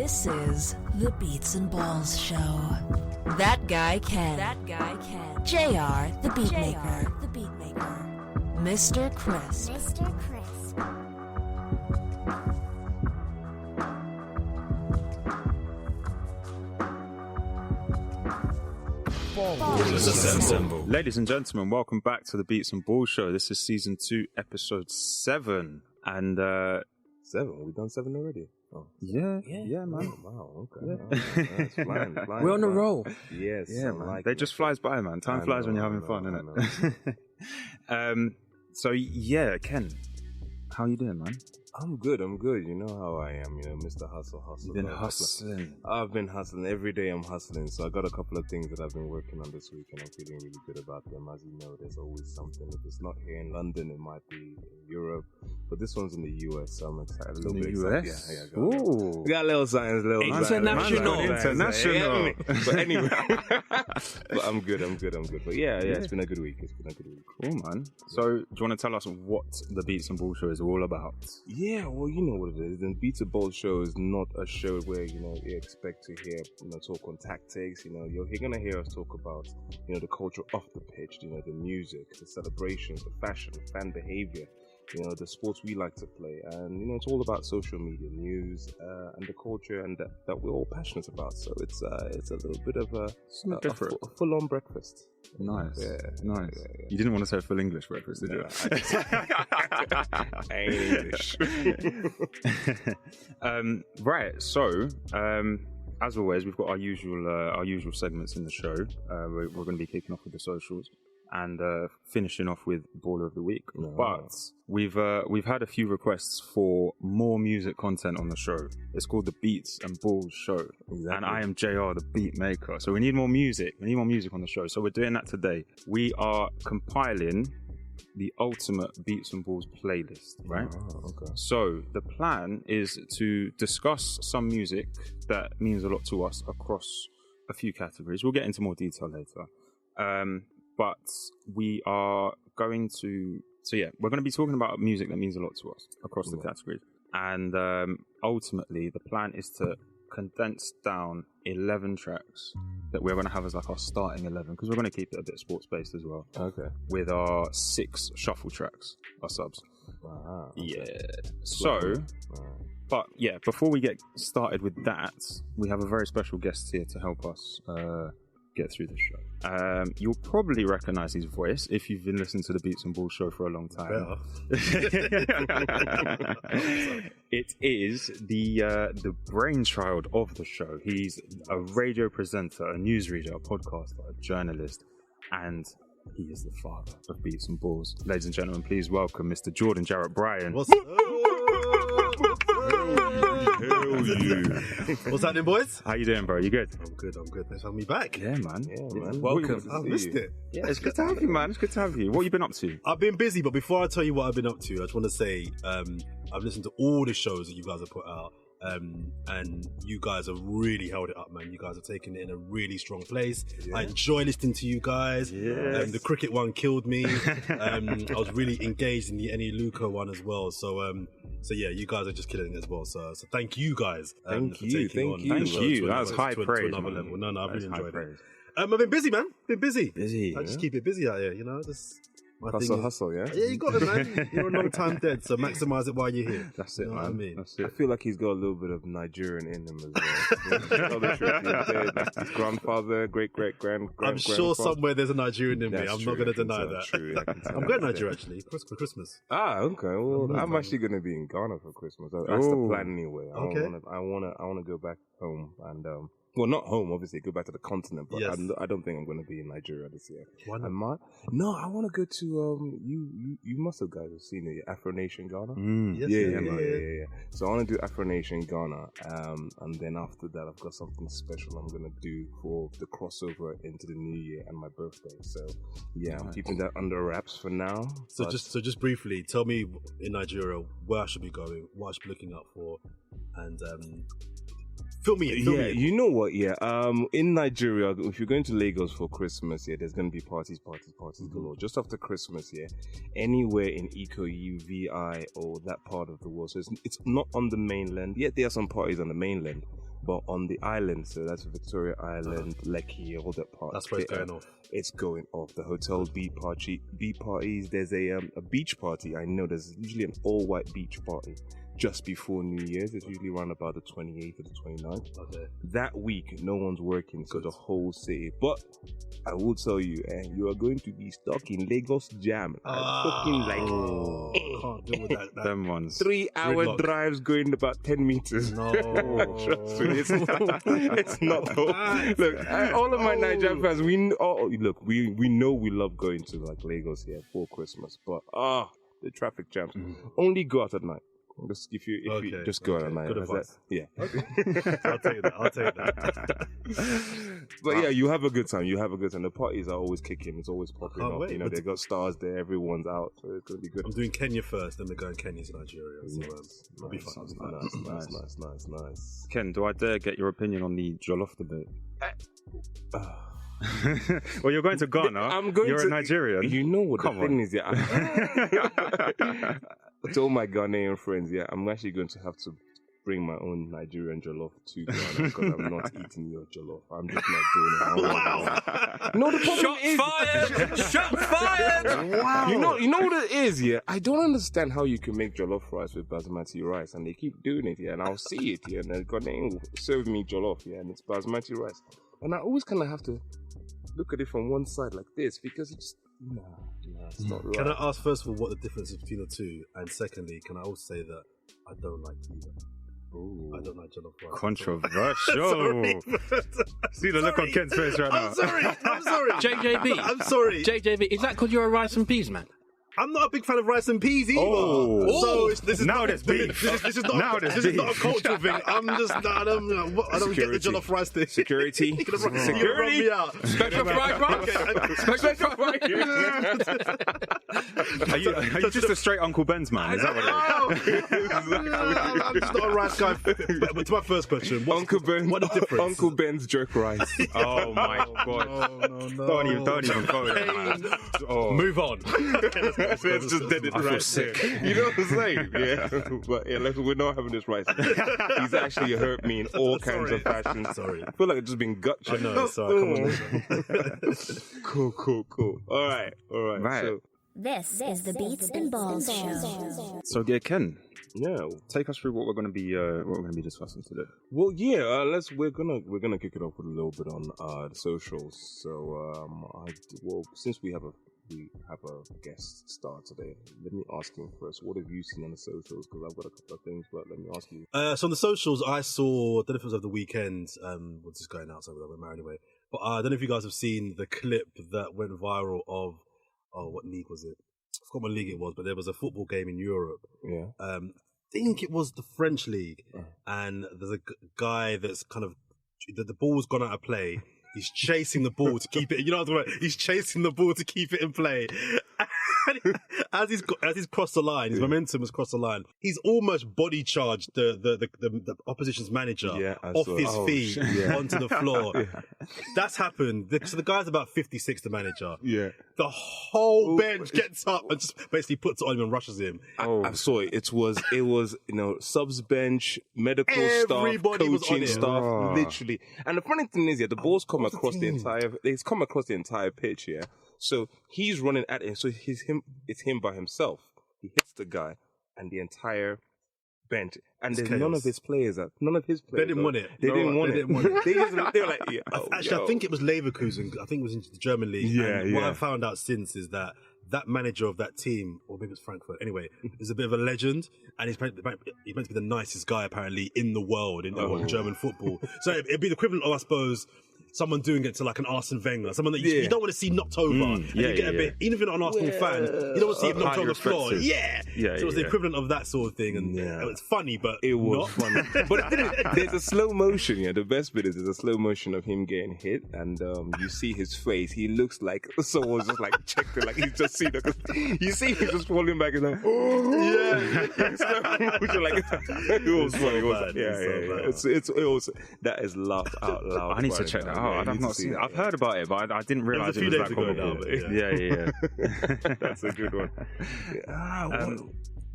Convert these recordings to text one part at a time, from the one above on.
This is the Beats and Balls Show. That guy Ken. JR, the Beatmaker. Mr. Crisp. Ladies and gentlemen, welcome back to the Beats and Balls Show. This is season 2, episode 7. And 7? We've done 7 already? Oh. Yeah, man. Oh, wow, okay. Yeah. It's flying, We're on a roll. Yes. Yeah, man. They just flies by, man. Time flies when you're having fun, innit? So, yeah, Ken, how you doing, man? I'm good. You know how I am, Mr. Hustle. You've been hustling. I've been hustling. Every day I'm hustling. So I got a couple of things that I've been working on this week and I'm feeling really good about them. As you know, there's always something. If it's not here in London, it might be in Europe. But this one's in the US, so I'm excited. A little bit excited. US? Yeah. Ooh. Got a little something, International. Yeah, but anyway. But I'm good. But yeah, it's been a good week. Cool, man. So, do you want to tell us what the Beats and Balls Show is all about? Yeah, well, you know what it is. The Beats and Balls Show is not a show where, you expect to hear, talk on tactics. You're going to hear us talk about, the culture off the pitch, the music, the celebrations, the fashion, the fan behavior, the sports we like to play. And, it's all about social media, news, and the culture and that we're all passionate about. So it's a little bit of a full-on breakfast. Nice. Yeah. Nice. Yeah. You didn't want to say full English breakfast, did you? I ain't English. Right. So, as always, we've got our usual segments in the show. We're going to be kicking off with the socials and finishing off with Baller of the Week. No. But we've had a few requests for more music content on the show. It's called the Beats and Balls Show. Exactly. And I am JR, the beat maker. So we need more music. We need more music on the show. So we're doing that today. We are compiling the ultimate Beats and Balls playlist, right? Oh, okay. So the plan is to discuss some music that means a lot to us across a few categories. We'll get into more detail later. But we are going to... So yeah, we're going to be talking about music that means a lot to us across the categories. And ultimately, the plan is to condense down 11 tracks that we're going to have as like our starting 11, because we're going to keep it a bit sports-based as well. Okay. With our 6 shuffle tracks, our subs. Wow. Yeah. So... But yeah, before we get started with that, we have a very special guest here to help us get through the show. You'll probably recognize his voice if you've been listening to the Beats and Balls Show for a long time. It is the brainchild of the show. He's a radio presenter, a newsreader, a podcaster, a journalist, and he is the father of Beats and Balls. Ladies and gentlemen, please welcome Mr. Jordan Jarrett Bryan. What's up? Hell yeah. What's happening, boys? How you doing, bro? You good? I'm good. Thanks for having me back. Yeah, man. Welcome. I missed it. Yeah, it's good to have you, man. It's good to have you. What have you been up to? I've been busy, but before I tell you what I've been up to, I just want to say I've listened to all the shows that you guys have put out. And you guys have really held it up, man. You guys are taking it in a really strong place. Yeah. I enjoy listening to you guys. Yes. The cricket one killed me. I was really engaged in the Eni Luca one as well. So yeah, you guys are just killing it as well. So thank you guys. Thank you. That was high praise. To another level. No, I've really enjoyed it. I've been busy, man. Busy. I just keep it busy out here, Just. Hustle, yeah? Yeah, you got it, man. You're a long time dead, so maximize it while you're here. That's it, man. What I mean? That's it. I feel like he's got a little bit of Nigerian in him as well. His grandfather, great-great-grand. I'm sure somewhere there's a Nigerian in me. I'm not going to deny that. True, yeah, I'm going to Nigeria, actually, for Christmas. Ah, okay. Well, I'm actually going to be in Ghana for Christmas. That's the plan anyway. Okay. I want to go back home and... well, not home, obviously, go back to the continent, but yes. I don't think I'm going to be in Nigeria this year. Why not? No, I want to go to, you must have guys have seen it, Afro Nation Ghana. Yes, Yeah. So I want to do Afro Nation Ghana, and then after that, I've got something special I'm going to do for the crossover into the new year and my birthday. So yeah, I'm keeping that under wraps for now. So just briefly, tell me in Nigeria where I should be going, what I should be looking out for, and fill me in. You know what? Yeah. In Nigeria, if you're going to Lagos for Christmas, there's going to be parties galore. Just after Christmas, anywhere in Iko, UVI, or that part of the world. So it's not on the mainland. Yet there are some parties on the mainland, But on the island, so that's Victoria Island, Lekki, all that part. That's where it's going off. It's going off. The hotel beat parties. There's a beach party. I know there's usually an all-white beach party just before New Year's. It's usually around about the 28th or the 29th. Okay. That week, no one's working, so the whole city. But I will tell you, you are going to be stuck in Lagos Jam. Fucking Can't deal with that. Them ones. 3-hour Gridlock. drives going about 10 meters. No. Trust me, it's not. Look, all of my Nigerian fans, we know we love going to like Lagos here for Christmas, but the traffic jams. Only go out at night. Just if you just go out at night. Good advice. Yeah. I'll take that. But yeah, you have a good time. The parties are always kicking. It's always popping up. wait, You know, they got stars there. Everyone's out, so it's gonna be good. I'm doing Kenya first, then we're going Kenya to Nigeria. So it'll be fun. Nice. Ken, do I dare get your opinion on the Jollof debate? Well, you're going to Ghana. You're a Nigerian. You know what Come the thing on. is, yeah. To all my Ghanaian friends, yeah, I'm actually going to have to bring my own Nigerian jollof to Ghana because I'm not eating your jollof. I'm just not doing it. Wow. No, the problem is... Shot fired! Wow. You know what it is, yeah? I don't understand how you can make jollof rice with basmati rice, and they keep doing it, yeah, and I'll see it, yeah, and then Ghanaian will serve me jollof, yeah, and it's basmati rice. And I always kind of have to look at it from one side like this because it's... Nah, it's not right. Can I ask first of all what the difference is between the two, and secondly, can I also say that I don't like either. Ooh. I don't like jollof rice. Controversial. See the look on Ken's face right now. I'm sorry. JJB. I'm sorry. JJB, is that because you're a rice and peas man? I'm not a big fan of rice and peas either. This is Now not, there's beef. This is not a cultural thing. I don't get the jollof rice thing. Security. You can rub me out. Special fried rice? Special fried rice? Are you just a straight Uncle Ben's man? Is that what it is? I'm just not a rice guy. But to my first question, what the difference? Uncle Ben's jerk rice. Oh my God. No. Don't even go there, man. Oh. Move on. Let's just dead it right sick. You know what I'm saying? Yeah. But yeah, we're not having this rice. He's actually hurt me in all kinds of fashions. Sorry. I feel like I've just been gut checked. I know, sorry. Come on. Cool. All right. Right. So, This is the Beats and Balls show. So, yeah, Ken, yeah. take us through what we're going to be discussing today. Well, yeah. We're gonna kick it off with a little bit on the socials. So, since we have a guest star today, let me ask him first. What have you seen on the socials? Because I've got a couple of things, but let me ask you. So on the socials, I saw, I don't know if it was over the weekend, we're just going out, so we're married anyway. But I don't know if you guys have seen the clip that went viral of, what league was it? I forgot what league it was, but there was a football game in Europe. Yeah. I think it was the French league, and there's a guy that's kind of, the ball's gone out of play. He's chasing the ball to keep it. You know what I'm talking about? He's chasing the ball to keep it in play. As he's crossed the line, his momentum has crossed the line. He's almost body charged the opposition's manager off his feet onto the floor. That's happened. So the guy's about 56, the manager. Yeah. The whole bench gets up and just basically puts it on him and rushes him. I saw it. It was subs bench, medical Everybody staff, was on coaching it. staff, literally. And the funny thing is, the ball's come across the entire pitch, yeah. So he's running at it. So it's him by himself. He hits the guy and the entire bench. And there's none of his players. They didn't want it. They didn't want it. They were like, yeah. Actually, I think it was Leverkusen. I think it was in the German league. Yeah, and what I found out since is that manager of that team, or maybe it's Frankfurt, anyway, is a bit of a legend, and he's meant to be the nicest guy apparently in the world in German football. So it'd be the equivalent of, I suppose, someone doing it to like an Arsene Wenger, someone that you don't want to see knocked over, and you get a bit, even if you're not an Arsenal fan, you don't want to see him knocked on the floor. So it was the equivalent of you sort of thing, and it was funny, but it was funny. But there's a slow motion. Yeah, the best bit is there's a slow motion of him getting hit, and you see his face. He looks like someone's just like checked it, like he's just seen it. You see him just falling back and like, it was funny. It was that is laughed out loud. I need to check that out. I've not seen it. I've heard about it, but I didn't realise it was that comical. Yeah. That's a good one.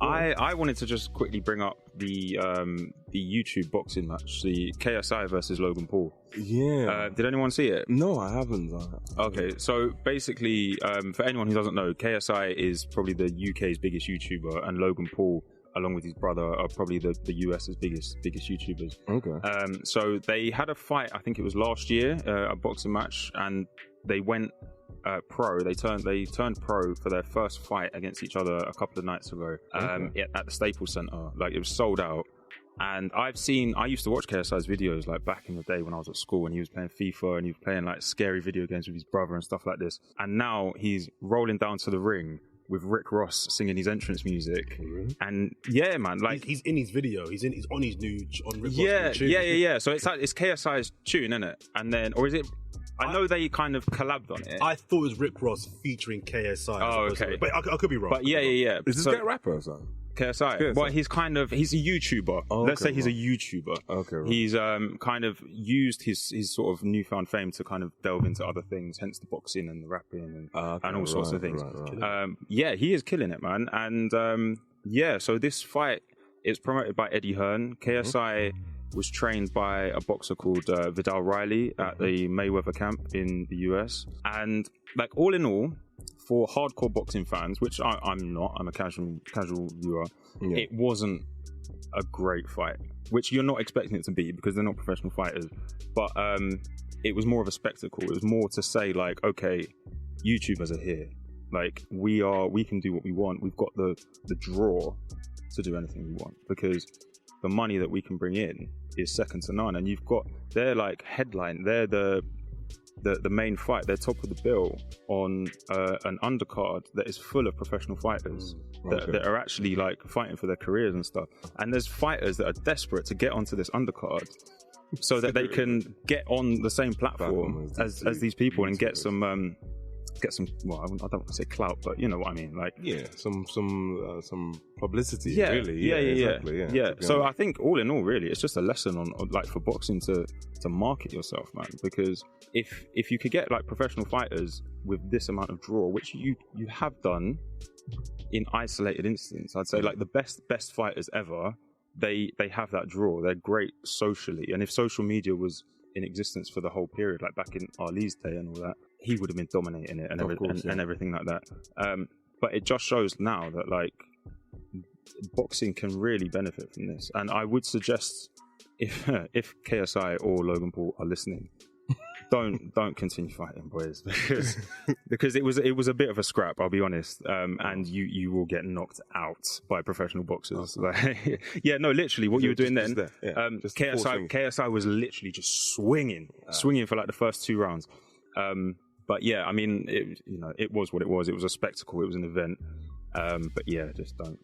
I wanted to just quickly bring up the YouTube boxing match, the KSI versus Logan Paul. Yeah. Did anyone see it? No, I haven't. Okay, so basically, for anyone who doesn't know, KSI is probably the UK's biggest YouTuber, and Logan Paul, along with his brother, are probably the US's biggest YouTubers. Okay. So they had a fight, I think it was last year, a boxing match, and they went pro. They turned pro for their first fight against each other a couple of nights ago at the Staples Center. Like, it was sold out. And I used to watch KSI's videos like back in the day when I was at school, and he was playing FIFA and he was playing like scary video games with his brother and stuff like this. And now he's rolling down to the ring with Rick Ross singing his entrance music. Really? And yeah, man, like he's in his video. He's on his new on Rick Ross' yeah, new tune. yeah. So it's KSI's tune, isn't it? And then, or is it? I know they kind of collabed on it. I thought it was Rick Ross featuring KSI. Oh, okay. But I could be wrong. But yeah. Is this guy a rapper or something? KSI. Well, he's a YouTuber. Oh, Let's say okay, he's a YouTuber. Okay, right. He's kind of used his sort of newfound fame to kind of delve into other things, hence the boxing and the rapping and all sorts of things. Right. Yeah, he is killing it, man. And so this fight is promoted by Eddie Hearn. KSI was trained by a boxer called Vidal Riley at the Mayweather camp in the US. And like, all in all, for hardcore boxing fans, which I'm not, I'm a casual viewer, it wasn't a great fight, which you're not expecting it to be because they're not professional fighters. But it was more of a spectacle. It was more to say, like, okay, YouTubers are here. Like, we can do what we want. We've got the draw to do anything we want, because the money that we can bring in is second to none. And you've got, they're like headline, they're the main fight, they're top of the bill on an undercard that is full of professional fighters that are actually like fighting for their careers and stuff. And there's fighters that are desperate to get onto this undercard so that they can get on the same platform as these people and get some well, I don't want to say clout, but you know what I mean, like some publicity. Yeah, really. Yeah. Exactly. So I think all in all, really, it's just a lesson on like for boxing to market yourself, man. Because if you could get like professional fighters with this amount of draw, which you have done in isolated instances, I'd say like the best fighters ever, they have that draw. They're great socially, and if social media was in existence for the whole period, like back in Ali's day and all that, he would have been dominating it and everything like that. But it just shows now that like boxing can really benefit from this. And I would suggest if KSI or Logan Paul are listening, don't continue fighting, boys, because it was a bit of a scrap, I'll be honest. And you will get knocked out by professional boxers. Like, yeah, no, literally what you were doing then. KSI was literally just swinging for like the first 2 rounds. But yeah, I mean, it was what it was. It was a spectacle. It was an event. But yeah, just don't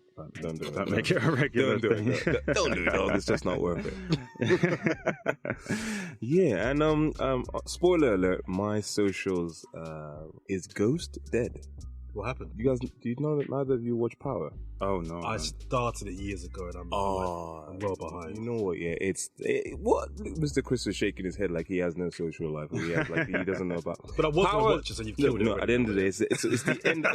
make it a regular thing. Don't do it, dog. It's just not worth it. Yeah, and spoiler alert: my socials is Ghost dead. What happened? You guys, do you know that neither of you watch Power? Oh no! I started it years ago, and I'm well behind. You know what? Yeah, what Mr. Chris is shaking his head like he has no social life. He has like he doesn't know about. But I was going to watch it, and you've killed it. No, at the end of the day, it's the end.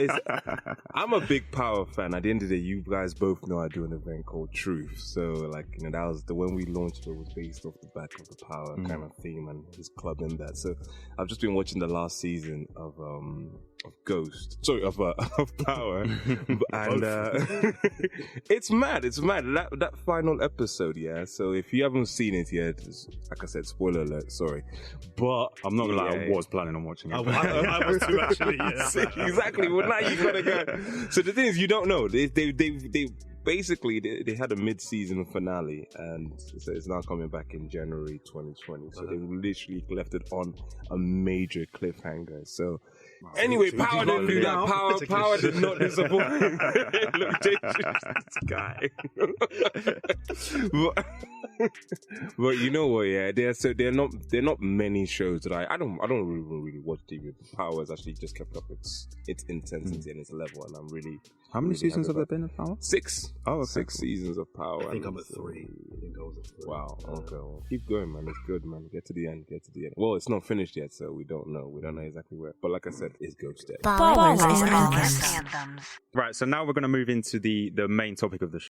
I'm a big Power fan. At the end of the day, you guys both know I do an event called Truth. So like, you know, that was when we launched it was based off the back of the Power kind of theme and his club in that. So I've just been watching the last season of Ghost. Sorry, of Power, and it's mad. That final episode, yeah. So if you haven't seen it yet, like I said, spoiler alert. Sorry, but I'm not gonna lie. I was planning on watching it. I was too, actually. Yeah. Exactly. Well, now you gotta go. So the thing is, you don't know. They basically they had a mid-season finale, and so it's now coming back in January 2020. So they literally left it on a major cliffhanger. So. Anyway, Power didn't do that. Power did not disappoint. Look, this guy. but you know what? Yeah, they're not many shows that I don't really watch TV. Power has actually just kept up its intensity and its level, and I'm really. How many seasons have there been of Power? 6. Oh, okay. 6 seasons of Power. I think I'm at 3. think I was at 3. Wow. Okay. Well, keep going, man. It's good, man. Get to the end. Get to the end. Well, it's not finished yet, so we don't know. We don't know exactly where. But like I said, it's Ghost Day. Ballers and and Anthems. Anthems. Right, so now we're going to move into the main topic of the show.